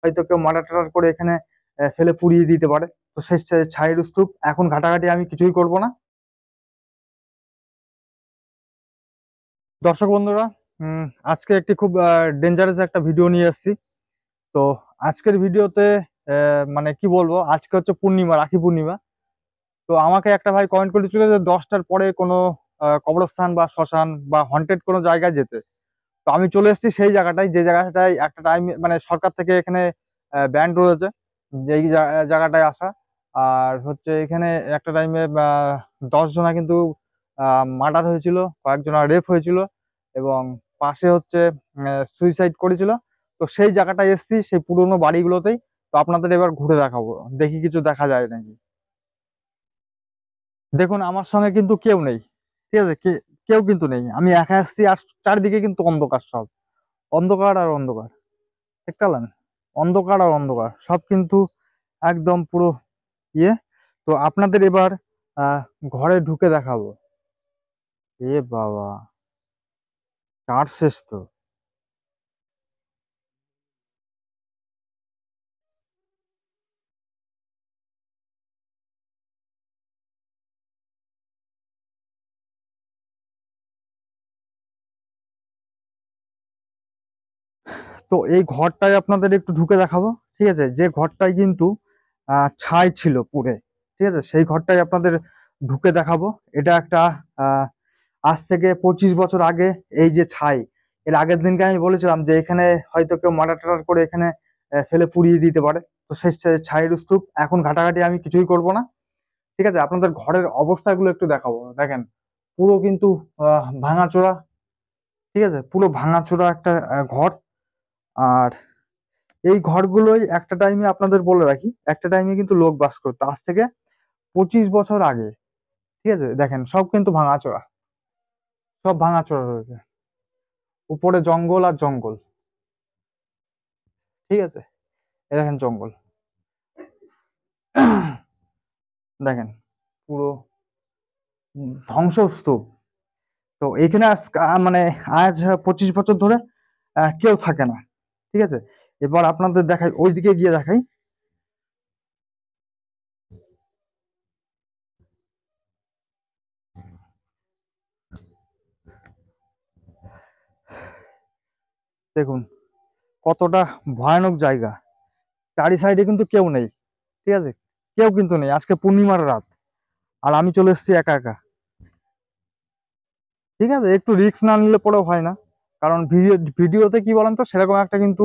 হয়তো কেউ মার্ডার টার্ডার করে এখানে ফেলে পুড়িয়ে দিতে পারে। তো সেই ছাইয়ের স্তূপ এখন ঘাটাঘাটি আমি কিছুই করব না। দর্শক বন্ধুরা, আজকে একটি খুব ডেঞ্জারাস একটা ভিডিও নিয়ে এসেছি। তো আজকের ভিডিওতে মানে কি বলবো, আজকে হচ্ছে পূর্ণিমা, রাখি পূর্ণিমা। তো আমাকে একটা ভাই কমেন্ট করেছিল যে 10টার পরে কোনো কবরস্থান বা শ্মশান বা হন্টেড কোনো জায়গায় যেতে। তো আমি চলে এসেছি সেই জায়গাটায়, যে জায়গাটায় একটা টাইম মানে সরকার থেকে এখানে ব্যান্ড রয়েছে যেই জায়গাটায় আসা। আর হচ্ছে এখানে একটা টাইমে 10 জনা কিন্তু মার্ডার হয়েছিল, কয়েকজনা রেপ হয়েছিল, এবং পাশে হচ্ছে সুইসাইড করেছিল। তো সেই জায়গাটায় এসেছি, সেই পুরোনো বাড়িগুলোতেই। তো আপনাদের এবার ঘুরে দেখাবো, দেখি কিছু দেখা যায় নাকি। দেখুন, আমার সঙ্গে কিন্তু কেউ নেই, ঠিক আছে? কেউ কিন্তু নেই, আমি একা আসছি। আর চারিদিকে কিন্তু অন্ধকার, সব অন্ধকার আর অন্ধকার, ঠিক পেলেন? অন্ধকার আর অন্ধকার সব কিন্তু একদম পুরো ইয়ে। তো আপনাদের এবার আহ ঘরে ঢুকে দেখাবো। এ বাবা, কার শেষ তো। তো এই ঘরটায় আপনাদের একটু ঢুকে দেখাবো, ঠিক আছে? যে ঘরটায় কিন্তু ছাই ছিল পুরে, ঠিক আছে, সেই ঘরটায় আপনাদের ঢুকে দেখাবো। এটা একটা আহ আজ থেকে 25 বছর আগে এই যে ছাই, এর আগের দিনকে আমি বলেছিলাম যে এখানে হয়তো কেউ মার্ডার টার্ডার করে এখানে ফেলে পুড়িয়ে দিতে পারে। তো সেই ছাইয়ের স্তূপ এখন ঘাটাঘাটি আমি কিছুই করব না, ঠিক আছে? আপনাদের ঘরের অবস্থাগুলো একটু দেখাবো। দেখেন, পুরো কিন্তু ভাঙাচোরা, ঠিক আছে? পুরো ভাঙাচোরা একটা ঘর। আর এই ঘরগুলোই একটা টাইমে, আপনাদের বলে রাখি, একটা টাইমে কিন্তু লোক বাস করতো আজ থেকে 25 বছর আগে, ঠিক আছে? দেখেন, সব কিন্তু ভাঙাচোরা, সব ভাঙাচোরা রয়েছে, উপরে জঙ্গল আর জঙ্গল, ঠিক আছে? এই দেখেন জঙ্গল, দেখেন পুরো ধ্বংসস্তূপ। তো এখানে মানে আজ 25 বছর ধরে কেউ থাকে না, ঠিক আছে? এবার আপনাদের দেখাই, ওইদিকে গিয়ে দেখাই। দেখুন কতটা ভয়ানক জায়গা, চারি সাইডে কিন্তু কেউ নেই, ঠিক আছে? কেউ কিন্তু নেই, আজকে পূর্ণিমার রাত, আর আমি চলে এসেছি একা একা, ঠিক আছে? একটু রিস্ক না নিলে পরেও হয় না, কারণ ভিডিওতে কি বলেন তো, সেরকম একটা কিন্তু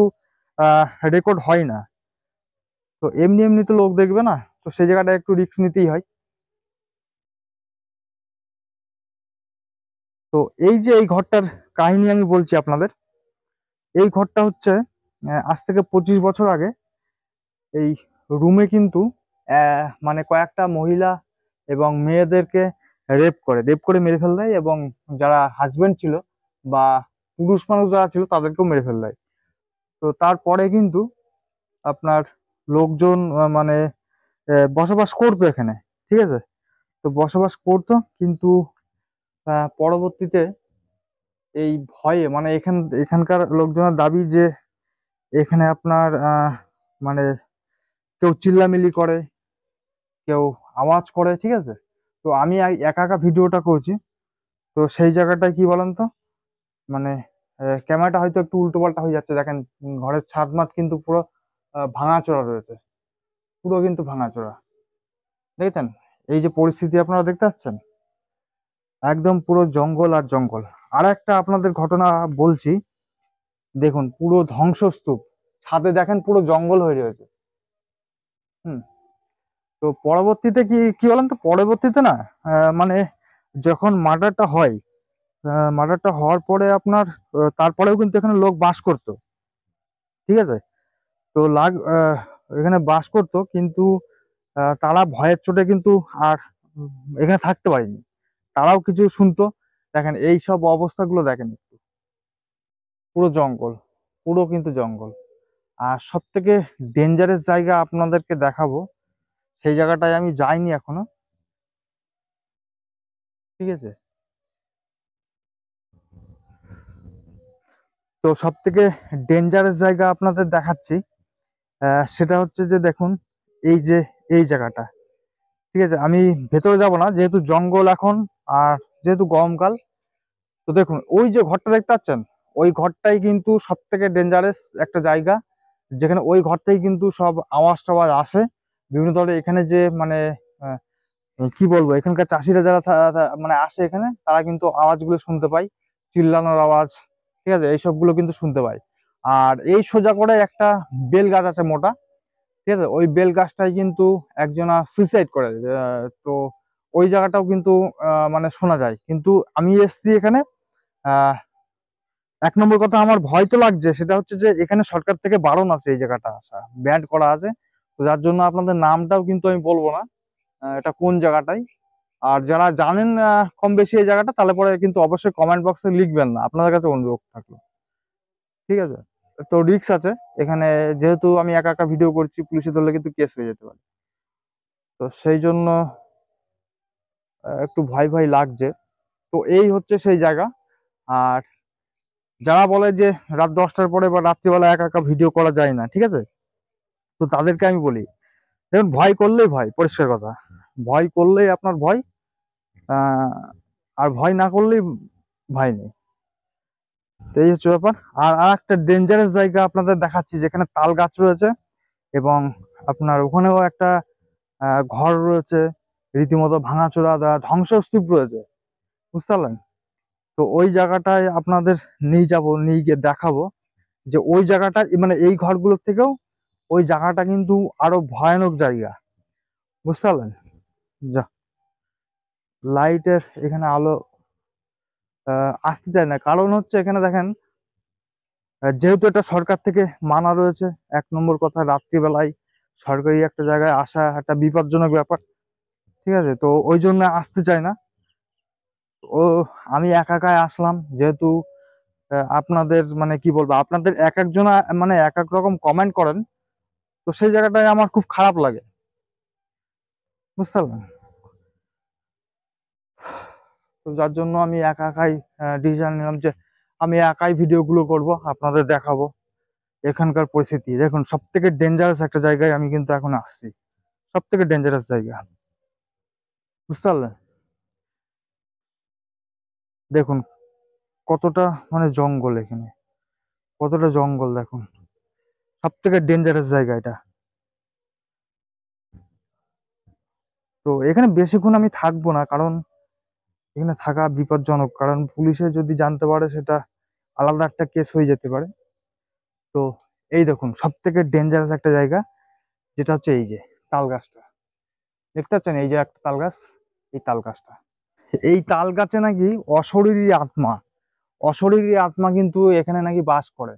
রেকর্ড হয় না। তো এমনি এমনি তো লোক দেখবে না, তো সেই জায়গাটা একটু রিস্ক নিতেই হয়। তো এই যে এই ঘরটার কাহিনী আমি বলছি আপনাদের। এই ঘরটা হচ্ছে আজ থেকে 25 বছর আগে এই রুমে কিন্তু মানে কয়েকটা মহিলা এবং মেয়েদেরকে রেপ করে মেরে ফেল দেয়, এবং যারা হাজবেন্ড ছিল বা পুরুষ মানুষ যারা ছিল তাদেরকেও মেরে ফেল দেয়। তো তারপরে কিন্তু আপনার লোকজন মানে বসবাস করতো এখানে, ঠিক আছে? তো বসবাস করতো, কিন্তু পরবর্তীতে এই ভয়ে, মানে এখানকার লোকজনের দাবি যে এখানে আপনার মানে কেউ চিল্লামিল্লি করে, কেউ আওয়াজ করে, ঠিক আছে? তো আমি একা একা ভিডিওটা করছি। তো সেই জায়গাটায় কি বলেন তো, মানে ক্যামেরাটা হয়তো একটু উল্টো পাল্টা হয়ে যাচ্ছে। দেখেন, ঘরের ছাদ মাত কিন্তু পুরো ভাঙাচোরা রয়েছে, পুরো কিন্তু ভাঙাচোরা, দেখছেন? এই যে পরিস্থিতি আপনারা দেখতে পাচ্ছেন, একদম পুরো জঙ্গল আর জঙ্গল। আর একটা আপনাদের ঘটনা বলছি, দেখুন পুরো ধ্বংসস্তূপ, ছাদে দেখেন পুরো জঙ্গল হয়ে রয়েছে। হুম। তো পরবর্তীতে কি কি বলেন তো, পরবর্তীতে না মানে যখন মার্ডারটা হয়, মার্ডারটা হওয়ার পরে আপনার তারপরেও কিন্তু এখানে লোক বাস করতো, ঠিক আছে? তো এখানে বাস করতো, কিন্তু তারা ভয়ের চোটে কিন্তু আর এখানে থাকতে পারেনি, তারাও কিছু শুনতো। দেখেন এই সব অবস্থাগুলো, দেখেন একটু, পুরো জঙ্গল, পুরো কিন্তু জঙ্গল। আর সব থেকে ডেঞ্জারাস জায়গা আপনাদেরকে দেখাবো, সেই জায়গাটায় আমি যাইনি এখনো, ঠিক আছে? তো সব থেকে ডেঞ্জারাস জায়গা আপনাদের দেখাচ্ছি। সেটা হচ্ছে যে দেখুন, এই যে এই জায়গাটা, ঠিক আছে, আমি ভেতরে যাব না যেহেতু জঙ্গল এখন, আর যেহেতু গরমকাল। তো দেখুন ওই যে ঘরটা দেখতে পাচ্ছেন, ওই ঘরটাই কিন্তু সব থেকে ডেঞ্জারাস একটা জায়গা, যেখানে ওই ঘর থেকে কিন্তু সব আওয়াজ টাওয়াজ আসে বিভিন্ন ধরনের। এখানে যে মানে আহ, কি বলবো, এখানকার চাষিরা যারা মানে আসে এখানে, তারা কিন্তু আওয়াজগুলো শুনতে পায়, চিল্লানোর আওয়াজ, ঠিক আছে, এইসবগুলো কিন্তু শুনতে পায়। আর এই সোজা করে একটা বেল গাছ আছে মোটা, ঠিক আছে, ওই বেল গাছটাই কিন্তু একজনা সুইসাইড করে। তো ওই জায়গাটাও কিন্তু মানে শোনা যায়। কিন্তু আমি এসছি এখানে, আহ এক নম্বর কথা আমার ভয় তো লাগছে, সেটা হচ্ছে যে এখানে সরকার থেকে বারণ আছে এই জায়গাটা আসা, ব্যান করা আছে। তো যার জন্য আপনাদের নামটাও কিন্তু আমি বলবো না, এটা কোন জায়গাটাই। আর যারা জানেন কম বেশি এই জায়গাটা, তাহলে পরে কিন্তু অবশ্যই কমেন্ট বক্সে লিখবেন না, আপনাদের কাছে অনুরোধ থাকলো, ঠিক আছে। তো রিস্ক আছে এখানে, যেহেতু আমি একা একা ভিডিও করছি, পুলিশে ধরলে কিন্তু কেস হয়ে যেতে পারে। তো সেই জন্য একটু ভয় ভয় লাগছে। তো এই হচ্ছে সেই জায়গা। আর যারা বলে যে রাত 10টার পরে বা রাত্রিবেলা একা একা ভিডিও করা যায় না, ঠিক আছে, তো তাদেরকে আমি বলি, দেখুন ভয় করলেই ভয়, পরিষ্কার কথা, ভয় করলেই আপনার ভয়, আহ আর ভয় না করলেই ভয় নেই। তো এই হচ্ছে ব্যাপার। আর আর একটা ডেঞ্জারাস জায়গা আপনাদের দেখাচ্ছি, যেখানে তাল গাছ রয়েছে, এবং আপনার ওখানেও একটা ঘর রয়েছে, রীতিমতো ভাঙাচোরা ধ্বংসস্তূপ রয়েছে, বুঝতে পারলেন। তো ওই জায়গাটায় আপনাদের নিয়ে যাব, নিয়ে গিয়ে দেখাবো যে ওই জায়গাটা মানে এই ঘরগুলোর থেকেও ওই জায়গাটা কিন্তু আরো ভয়ানক জায়গা, বুঝতে পারলেন। যা লাইটের এখানে আলো আসতে চায় না, কারণ হচ্ছে এখানে দেখেন, যেহেতু এটা সরকার থেকে মানা রয়েছে। এক নম্বর কথা, রাত্রিবেলায় সরকারি একটা জায়গায় আসা একটা বিপজ্জনক ব্যাপার, ঠিক আছে, তো ওই জন্য আসতে চায় না। ও আমি একা একাই আসলাম, যেহেতু আপনাদের মানে কি বলবো, আপনাদের এক একজনা মানে এক এক রকম কমেন্ট করেন, তো সেই জায়গাটায় আমার খুব খারাপ লাগে, বুঝতে পারলেন। তো যার জন্য আমি একা একাই ডিসিশন নিলাম যে আমি একাই ভিডিও গুলো করবো, আপনাদের দেখাবো এখানকার পরিস্থিতি। দেখুন সব থেকে ডেঞ্জারাস একটা জায়গায় আমি কিন্তু এখন আসছি, সব থেকে ডেঞ্জারাস জায়গা, বুঝতে পারলেন। দেখুন কতটা মানে জঙ্গল এখানে, কতটা জঙ্গল দেখুন, সব থেকে ডেঞ্জারাস জায়গা এটা। তো এখানে বেশিক্ষণ আমি থাকবো না, কারণ এখানে থাকা বিপজ্জনক, কারণ পুলিশে যদি জানতে পারে সেটা আলাদা একটা কেস হয়ে যেতে পারে। তো এই দেখুন সব থেকে ডেঞ্জারাস একটা জায়গা, যেটা হচ্ছে এই যে তাল গাছটা দেখতে পাচ্ছেন, এই যে একটা তাল গাছ, এই তাল গাছটা, এই তাল গাছে নাকি অশরীরী আত্মা, অশরীরী আত্মা কিন্তু এখানে নাকি বাস করে।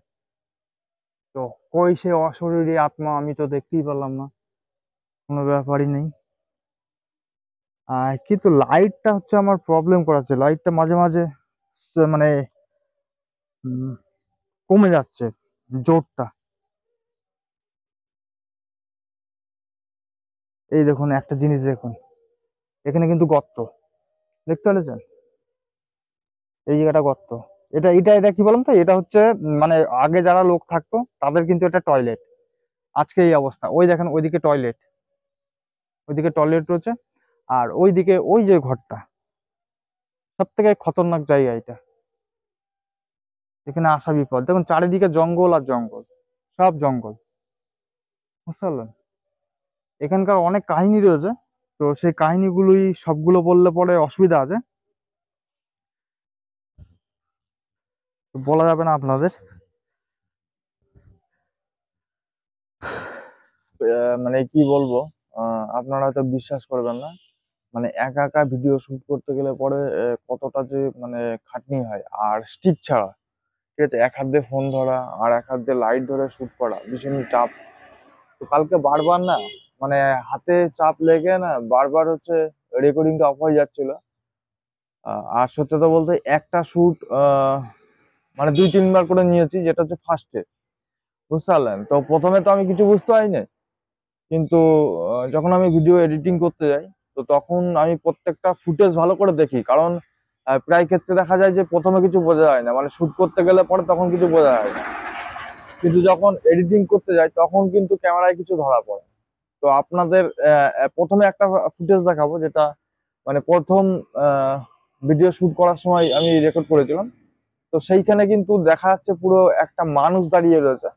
তো কই সে অশরীরী আত্মা, আমি তো দেখতেই পেলাম না, কোনো ব্যাপারই নেই। কিন্তু লাইটটা হচ্ছে আমার প্রবলেম করাচ্ছে, লাইটটা মাঝে মাঝে মানে উম, কমে যাচ্ছে জোরটা। এই দেখুন একটা জিনিস দেখুন, এখানে কিন্তু গর্ত, দেখতে পেলেছেন, এই জায়গাটা গর্ত। এটা এটা এটা কি বলুন তো, এটা হচ্ছে মানে আগে যারা লোক থাকতো তাদের কিন্তু এটা টয়লেট। আজকে এই অবস্থা, ওই দেখেন ওইদিকে টয়লেট, ওইদিকে টয়লেট রয়েছে, আর ওইদিকে ওই যে ঘরটা, সব থেকে খতরনাক জায়গা এটা, এখানে আসা বিপদ। দেখুন চারিদিকে জঙ্গল আর জঙ্গল, সব জঙ্গল, বুঝতে পারলেন। এখানকার অনেক কাহিনী রয়েছে, তো সেই কাহিনীগুলোই সবগুলো বললে পরে অসুবিধা আছে, তো বলা যাবে না আপনাদের। মানে কি বলবো, আপনারা হয়তো বিশ্বাস করবেন না, মানে একা একা ভিডিও শুট করতে গেলে পরে কতটা যে মানে খাটনি হয়, আর স্টিক ছাড়া, ঠিক আছে, এক হাত দিয়ে ফোন ধরা আর এক হাত দিয়ে লাইট ধরে শুট করা ভীষণ চাপ। তো কালকে বারবার না মানে হাতে চাপ লেগে না বারবার হচ্ছে রেকর্ডিংটা অফ হয়ে যাচ্ছিল। আর সত্যি কথা বলতে একটা শুট মানে 2-3 বার করে নিয়েছি, যেটা হচ্ছে ফার্স্টে, বুঝতে পারলেন। তো প্রথমে তো আমি কিছু বুঝতে পারিনি, কিন্তু যখন আমি ভিডিও এডিটিং করতে যাই, তো তখন আমি প্রত্যেকটা ফুটেজ ভালো করে দেখি, কারণ প্রায় ক্ষেত্রে দেখা যায় যে প্রথমে কিছু বোঝা যায় না, মানে শুট করতে গেলে পরে তখন কিছু বোঝা যায় না। কিন্তু যখন এডিটিং করতে যাই তখন কিন্তু ক্যামেরায় কিছু ধরা পড়ে। তো আপনাদের প্রথমে একটা ফুটেজ দেখাবো, যেটা মানে প্রথম ভিডিও শুট করার সময় আমি রেকর্ড করেছিলাম। তো সেইখানে কিন্তু দেখা যাচ্ছে পুরো একটা মানুষ দাঁড়িয়ে রয়েছে,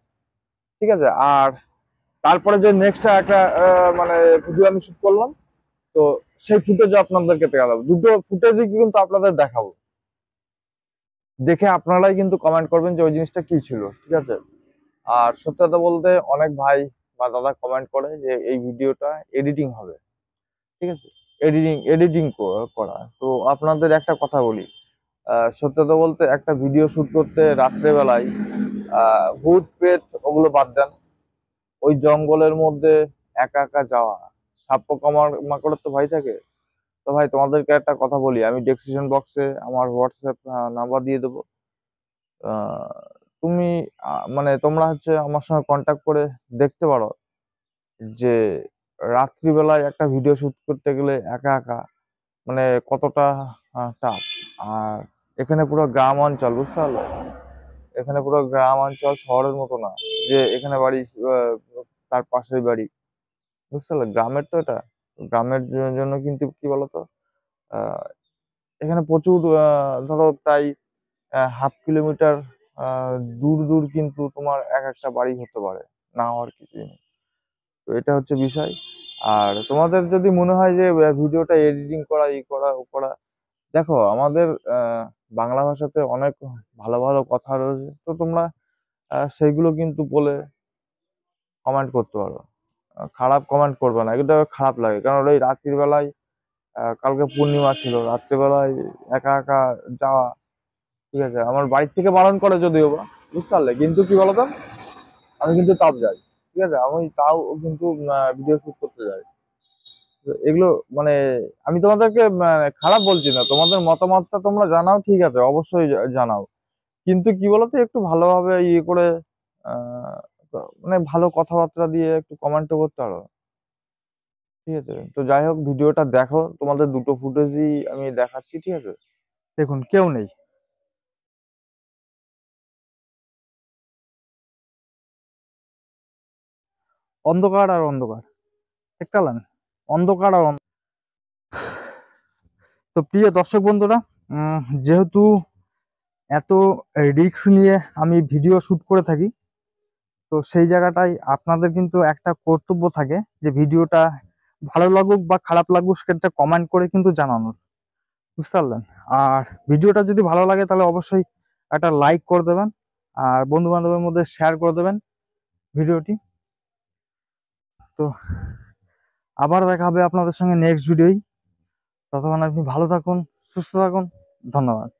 ঠিক আছে। আর তারপরে যে নেক্সট একটা মানে ভিডিও আমি শুট করলাম, তো সেই ফুটেজও আপনাদেরকে দেখাবো। দুটো ফুটেজই কিন্তু আপনাদের দেখাবো, দেখে আপনারাই কিন্তু কমেন্ট করবেন যে ওই জিনিসটা কি ছিল, ঠিক আছে। আর সত্যি কথা বলতে অনেক ভাই বা দাদা কমেন্ট করে যে এই ভিডিওটা এডিটিং হবে, ঠিক আছে, এডিটিং এডিটিং করা। তো আপনাদের একটা কথা বলি, সত্যি কথা বলতে একটা ভিডিও শুট করতে রাত্রেবেলায় ভূত প্রেত ওগুলো বাদ দেন, ওই জঙ্গলের মধ্যে একা একা যাওয়া, সাপ পোকা মাকড়ের তো ভয় থাকে। তো ভাই তোমাদেরকে একটা কথা বলি, আমি ডেসক্রিপশন বক্সে আমার হোয়াটসঅ্যাপ নাম্বার দিয়ে দেবো। আহ, তুমি মানে তোমরা হচ্ছে আমার সঙ্গে কন্ট্যাক্ট করে দেখতে পারো যে রাত্রিবেলায় একটা ভিডিও শুট করতে গেলে একা একা মানে কতটা টাফ। আর এখানে পুরো গ্রাম অঞ্চল, বুঝতে পারলে, এখানে পুরো গ্রাম অঞ্চল, শহরের মতো না যে এখানে বাড়ি আহ, তার পাশেই বাড়ি, বুঝতে পারলে, গ্রামের তো এটা। গ্রামের জন্য কিন্তু কি বলতো, আহ এখানে প্রচুর ধরো প্রায় 1/2 কিলোমিটার দূর দূর কিন্তু তোমার এক একটা বাড়ি হতে পারে, না হওয়ার কিছুই নেই। তো এটা হচ্ছে বিষয়। আর তোমাদের যদি মনে হয় যে ভিডিওটা এডিটিং করা, ই করা, ও করা, দেখো আমাদের বাংলা ভাষাতে অনেক ভালো ভালো কথা রয়েছে, তো তোমরা সেইগুলো কিন্তু বলে কমেন্ট করতে পারো। খারাপ কমেন্ট করবে না, এটা খারাপ লাগে, কারণ ওই রাত্রির বেলায় কালকে পূর্ণিমা ছিল, রাত্রিবেলায় একা একা যাওয়া, ঠিক আছে, আমার বাড়ির থেকে বারণ করে যদিও বা, বুঝতে পারলে, কিন্তু কি বলতো, আমি কিন্তু তাও যাই, ঠিক আছে, আমি তাও কিন্তু ভিডিও শুট করতে যাই। তো এগুলো মানে আমি তোমাদেরকে খারাপ বলছি না, তোমাদের মতামতটা তোমরা জানাও, ঠিক আছে, অবশ্যই জানাও, কিন্তু কি বলতো একটু ভালোভাবে ইয়ে করে আহ মানে ভালো কথাবার্তা দিয়ে একটু কমেন্টও করতে পারো, ঠিক আছে। তো যাই হোক, ভিডিওটা দেখো, তোমাদের দুটো ফুটেজই আমি দেখাচ্ছি, ঠিক আছে। দেখুন কেউ নেই, অন্ধকার আর অন্ধকার, দেখতে পেলেন, অন্ধকার আর তো প্রিয় দর্শক বন্ধুরা, যেহেতু এত রিস্ক নিয়ে আমি ভিডিও শুট করে থাকি, তো সেই জায়গাটায় আপনাদের কিন্তু একটা কর্তব্য থাকে যে ভিডিওটা ভালো লাগুক বা খারাপ লাগুক সেটা কমেন্ট করে কিন্তু জানানোর, বুঝতে পারলেন। আর ভিডিওটা যদি ভালো লাগে তাহলে অবশ্যই একটা লাইক করে দেবেন, আর বন্ধু বান্ধবের মধ্যে শেয়ার করে দেবেন ভিডিওটি। তো আবার দেখা হবে আপনাদের সঙ্গে নেক্সট ভিডিওই। ততক্ষণ আপনি ভালো থাকুন, সুস্থ থাকুন, ধন্যবাদ।